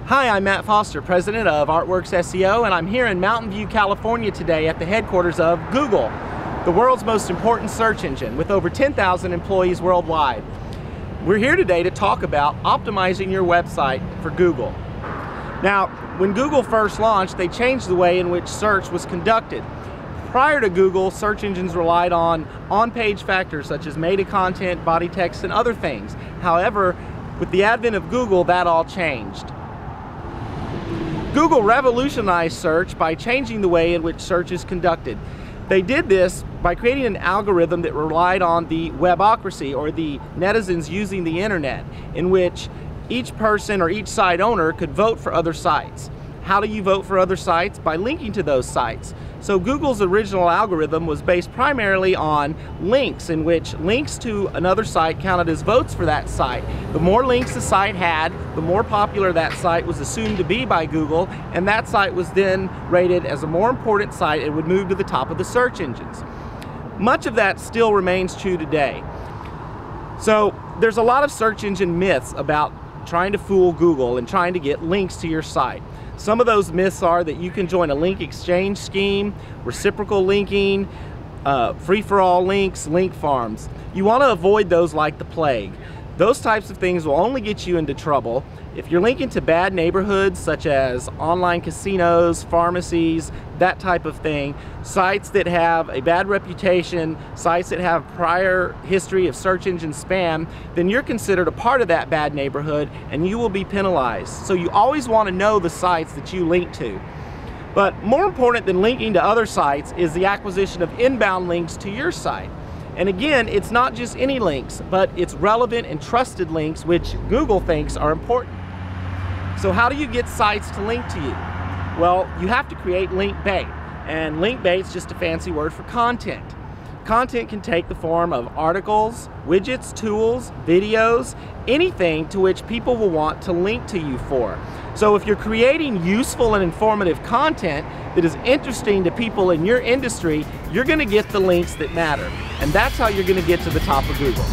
Hi, I'm Matt Foster, president of Artworks SEO, and I'm here in Mountain View, California today at the headquarters of Google, the world's most important search engine with over 10,000 employees worldwide. We're here today to talk about optimizing your website for Google. Now, when Google first launched, they changed the way in which search was conducted. Prior to Google, search engines relied on-page factors such as meta content, body text, and other things. However, with the advent of Google, that all changed. Google revolutionized search by changing the way in which search is conducted. They did this by creating an algorithm that relied on the webocracy, or the netizens using the internet, in which each person or each site owner could vote for other sites. How do you vote for other sites? By linking to those sites. So Google's original algorithm was based primarily on links, in which links to another site counted as votes for that site. The more links the site had, the more popular that site was assumed to be by Google, and that site was then rated as a more important site and would move to the top of the search engines. Much of that still remains true today. So there's a lot of search engine myths about trying to fool Google and trying to get links to your site. Some of those myths are that you can join a link exchange scheme, reciprocal linking, free-for-all links, link farms. You want to avoid those like the plague. Those types of things will only get you into trouble. If you're linking to bad neighborhoods such as online casinos, pharmacies, that type of thing, sites that have a bad reputation, sites that have prior history of search engine spam, then you're considered a part of that bad neighborhood and you will be penalized. So you always want to know the sites that you link to. But more important than linking to other sites is the acquisition of inbound links to your site. And again, it's not just any links, but it's relevant and trusted links, which Google thinks are important. So how do you get sites to link to you? Well, you have to create link bait, and link bait's just a fancy word for content. Content can take the form of articles, widgets, tools, videos, anything to which people will want to link to you for. So if you're creating useful and informative content that is interesting to people in your industry, you're going to get the links that matter. And that's how you're going to get to the top of Google.